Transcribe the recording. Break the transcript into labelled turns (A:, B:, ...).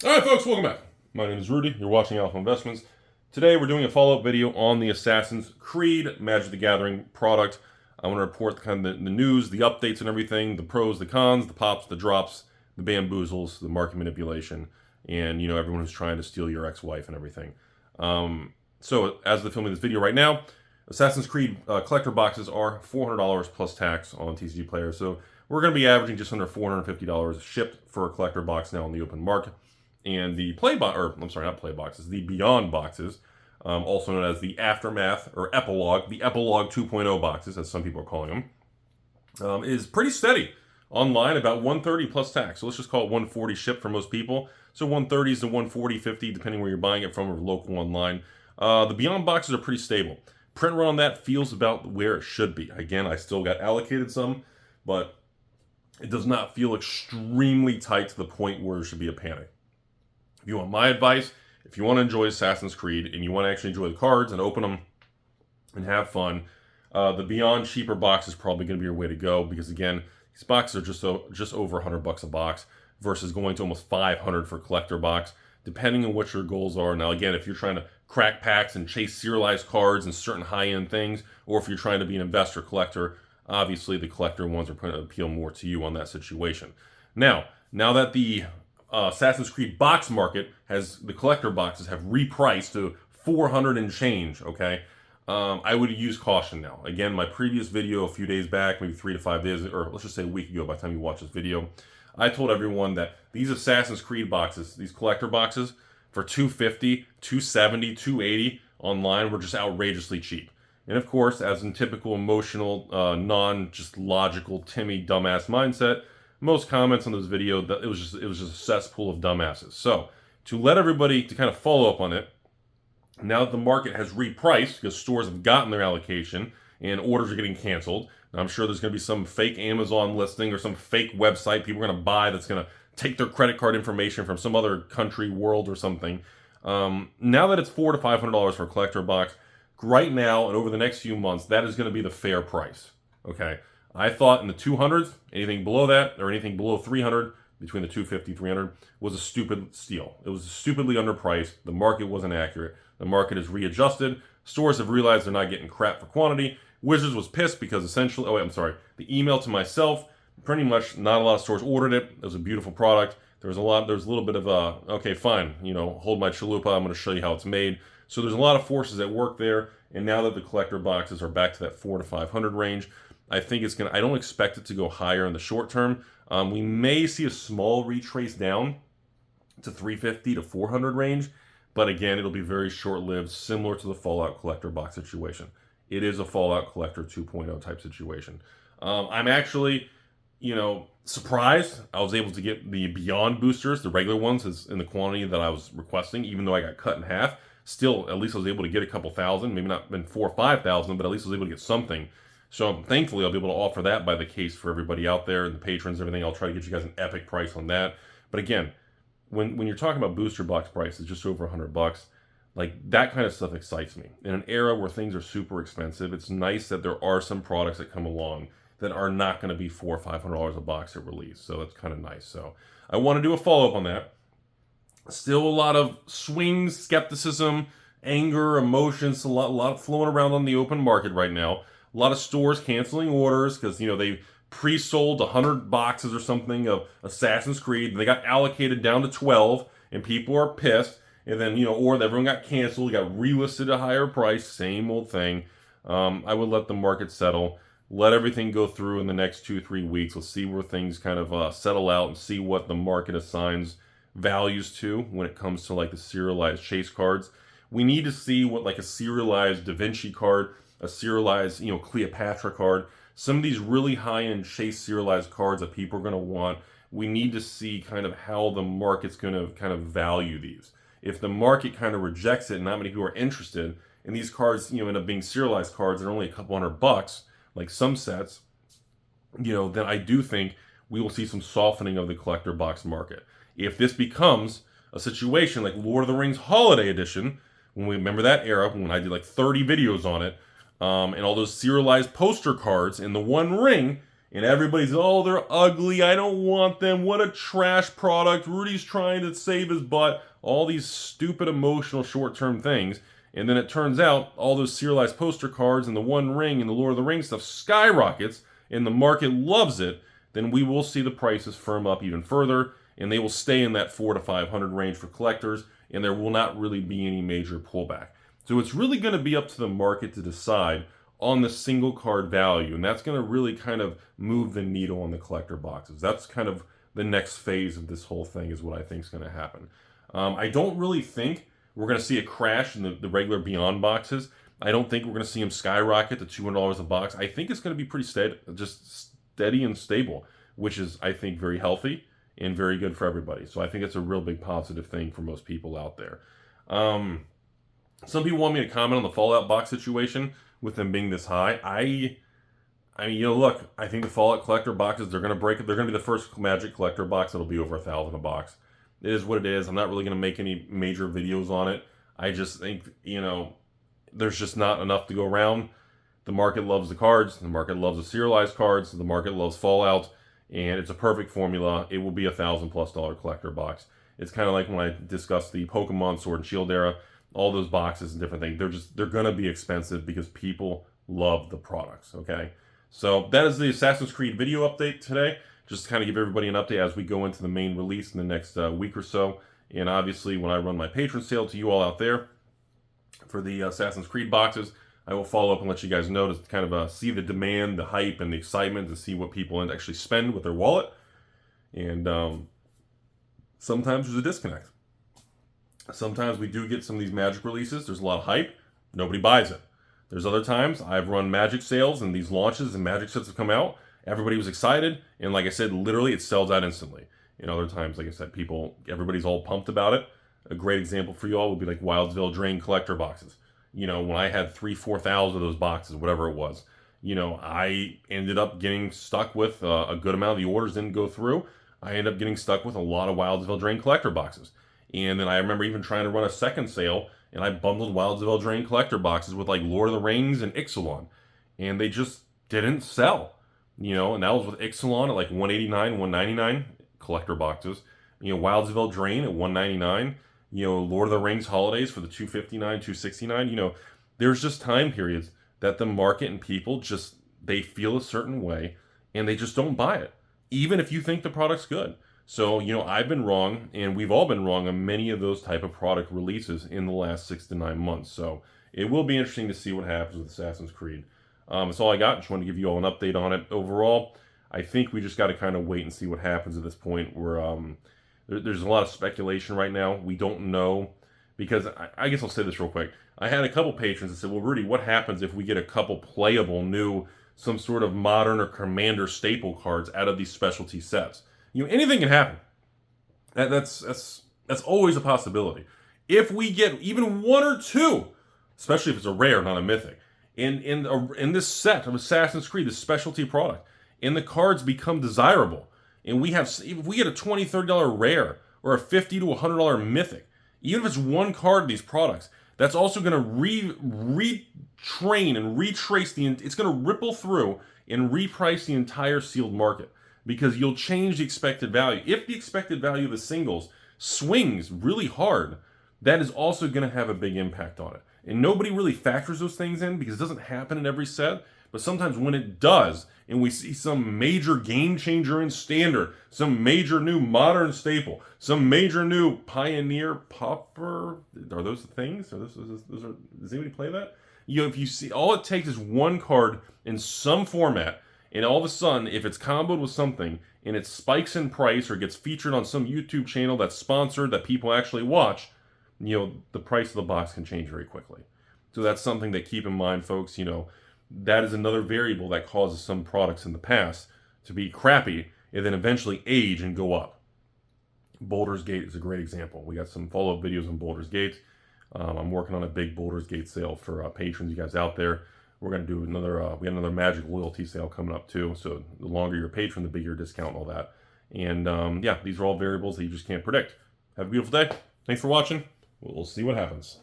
A: Alright folks, welcome back. My name is Rudy, you're watching Alpha Investments. Today we're doing a follow-up video on the Assassin's Creed Magic the Gathering product. I want to report the news, the updates and everything, the pros, the cons, the pops, the drops, the bamboozles, the market manipulation, and everyone who's trying to steal your ex-wife and everything. So as of the filming this video right now, Assassin's Creed collector boxes are $400 plus tax on TCG players. So we're going to be averaging just under $450 shipped for a collector box now on the open market. And the the Beyond boxes, also known as the Aftermath or Epilogue, the Epilogue 2.0 boxes, as some people are calling them, is pretty steady online, about 130 plus tax. So let's just call it 140 shipped for most people. So 130s to 140, 50, depending where you're buying it from or local online. The Beyond boxes are pretty stable. Print run on that feels about where it should be. Again, I still got allocated some, but it does not feel extremely tight to the point where there should be a panic. If you want my advice, if you want to enjoy Assassin's Creed and you want to actually enjoy the cards and open them and have fun, the Beyond cheaper box is probably going to be your way to go, because again, these boxes are just over $100 a box versus going to almost $500 for a collector box, depending on what your goals are. Now again, if you're trying to crack packs and chase serialized cards and certain high-end things, or if you're trying to be an investor collector, obviously the collector ones are going to appeal more to you on that situation. Now that the Assassin's Creed box market the collector boxes have repriced to $400 and change, okay? I would use caution now. Again, my previous video a few days back, maybe 3 to 5 days, or let's just say a week ago by the time you watch this video, I told everyone that these Assassin's Creed boxes, these collector boxes, for $250, $270, $280 online were just outrageously cheap. And of course, as in typical emotional, just logical Timmy dumbass mindset, most comments on this video that it was just a cesspool of dumbasses. So to let everybody to kind of follow up on it, now that the market has repriced because stores have gotten their allocation and orders are getting canceled, and I'm sure there's going to be some fake Amazon listing or some fake website people are going to buy that's going to take their credit card information from some other country, world, or something. Now that it's $400 to $500 for a collector box, right now and over the next few months, that is going to be the fair price. Okay. I thought in the 200s, anything below that or anything below 300, between the 250 300, was a stupid steal. It was stupidly underpriced. The market wasn't accurate. The market is readjusted. Stores have realized they're not getting crap for quantity. Wizards was pissed because essentially, the email to myself, pretty much not a lot of stores ordered it. It was a beautiful product. There's a little bit of okay, fine, hold my chalupa. I'm going to show you how it's made. So there's a lot of forces at work there. And now that the collector boxes are back to that $400 to $500 range, I think I don't expect it to go higher in the short term. We may see a small retrace down to $350 to $400 range, but again, it'll be very short-lived, similar to the Fallout collector box situation. It is a Fallout collector 2.0 type situation. I'm actually, surprised I was able to get the Beyond boosters, the regular ones, in the quantity that I was requesting, even though I got cut in half. Still, at least I was able to get a couple thousand, maybe not been 4,000 or 5,000, but at least I was able to get something. So thankfully, I'll be able to offer that by the case for everybody out there, the patrons, everything. I'll try to get you guys an epic price on that. But again, when you're talking about booster box prices, just over $100, like that kind of stuff excites me. In an era where things are super expensive, it's nice that there are some products that come along that are not going to be $400 or $500 a box at release. So that's kind of nice. So I want to do a follow-up on that. Still a lot of swings, skepticism, anger, emotions, a lot flowing around on the open market right now. A lot of stores canceling orders because, they pre-sold 100 boxes or something of Assassin's Creed. They got allocated down to 12, and people are pissed. And then, or everyone got canceled, got relisted at a higher price. Same old thing. I would let the market settle. Let everything go through in the next 2-3 weeks. Let's see where things kind of settle out and see what the market assigns values to when it comes to like the serialized chase cards. We need to see what like a serialized Da Vinci card, a serialized, Cleopatra card, some of these really high-end chase serialized cards that people are going to want. We need to see kind of how the market's going to kind of value these. If the market kind of rejects it and not many people are interested, and these cards, end up being serialized cards that are only a couple $100, like some sets, then I do think we will see some softening of the collector box market. If this becomes a situation like Lord of the Rings Holiday Edition, when we remember that era, when I did like 30 videos on it, and all those serialized poster cards in the One Ring, And everybody's, oh, they're ugly. I don't want them. What a trash product. Rudy's trying to save his butt. All these stupid emotional short-term things. And then it turns out all those serialized poster cards and the One Ring and the Lord of the Rings stuff skyrockets and the market loves it. Then we will see the prices firm up even further, and they will stay in that 400 to 500 range for collectors, and there will not really be any major pullback. So it's really going to be up to the market to decide on the single card value, and that's going to really kind of move the needle on the collector boxes. That's kind of the next phase of this whole thing is what I think is going to happen. I don't really think we're going to see a crash in the regular Beyond boxes. I don't think we're going to see them skyrocket to $200 a box. I think it's going to be pretty steady and stable, which is, I think, very healthy and very good for everybody. So I think it's a real big positive thing for most people out there. Some people want me to comment on the Fallout box situation with them being this high. I mean, you know, look, I think the Fallout collector boxes, they're going to break it. They're going to be the first Magic collector box that'll be over $1,000 a box. It is what it is. I'm not really going to make any major videos on it. I just think, you know, there's just not enough to go around. The market loves the cards. The market loves the serialized cards. The market loves Fallout. And it's a perfect formula. It will be $1,000+ collector box. It's kind of like when I discussed the Pokemon Sword and Shield era. All those boxes and different things. They're going to be expensive because people love the products, okay? So that is the Assassin's Creed video update today. Just to kind of give everybody an update as we go into the main release in the next week or so. And obviously, when I run my patron sale to you all out there for the Assassin's Creed boxes, I will follow up and let you guys know to kind of see the demand, the hype, and the excitement to see what people actually spend with their wallet. And sometimes there's a disconnect. Sometimes we do get some of these Magic releases. There's a lot of hype. Nobody buys it. There's other times I've run Magic sales and these launches and Magic sets have come out. Everybody was excited. And like I said, literally it sells out instantly. And other times, like I said, everybody's all pumped about it. A great example for you all would be like Wildsville Drain collector boxes. You know, when I had 3,000-4,000 of those boxes, whatever it was, you know, I ended up getting stuck with a good amount of the orders didn't go through. I ended up getting stuck with a lot of Wildsville Drain collector boxes. And then I remember even trying to run a second sale, and I bundled Wildsville Drain collector boxes with like Lord of the Rings and Ixalan. And they just didn't sell, you know, and that was with Ixalan at like $189, $199 collector boxes. You know, Wildsville Drain at $199. You know, Lord of the Rings Holidays for the $259, $269. You know, there's just time periods that the market and people just, they feel a certain way and they just don't buy it, even if you think the product's good. So, you know, I've been wrong, and we've all been wrong on many of those type of product releases in the last 6 to 9 months. So it will be interesting to see what happens with Assassin's Creed. That's all I got. Just wanted to give you all an update on it. Overall, I think we just got to kind of wait and see what happens at this point. There's a lot of speculation right now. We don't know, because I guess I'll say this real quick. I had a couple patrons that said, well, Rudy, what happens if we get a couple playable new, some sort of modern or commander staple cards out of these specialty sets? You know, anything can happen. That's always a possibility. If we get even one or two, especially if it's a rare, not a mythic, in this set of Assassin's Creed, this specialty product, and the cards become desirable, and if we get a $20, $30 rare or a $50 to $100 mythic, even if it's one card of these products, that's also going to retrain and retrace it's going to ripple through and reprice the entire sealed market. Because you'll change the expected value. If the expected value of the singles swings really hard, that is also going to have a big impact on it. And nobody really factors those things in because it doesn't happen in every set. But sometimes when it does, and we see some major game changer in standard, some major new modern staple, some major new pioneer popper, are those the things? Does anybody play that? You know, if you see, all it takes is one card in some format. And all of a sudden, if it's comboed with something and it spikes in price or gets featured on some YouTube channel that's sponsored that people actually watch, you know, the price of the box can change very quickly. So that's something to keep in mind, folks. You know, that is another variable that causes some products in the past to be crappy and then eventually age and go up. Baldur's Gate is a great example. We got some follow-up videos on Baldur's Gate. I'm working on a big Baldur's Gate sale for patrons, you guys out there. We're going to do we got another Magic loyalty sale coming up too. So the longer you're a patron, the bigger your discount and all that. And yeah, these are all variables that you just can't predict. Have a beautiful day. Thanks for watching. We'll see what happens.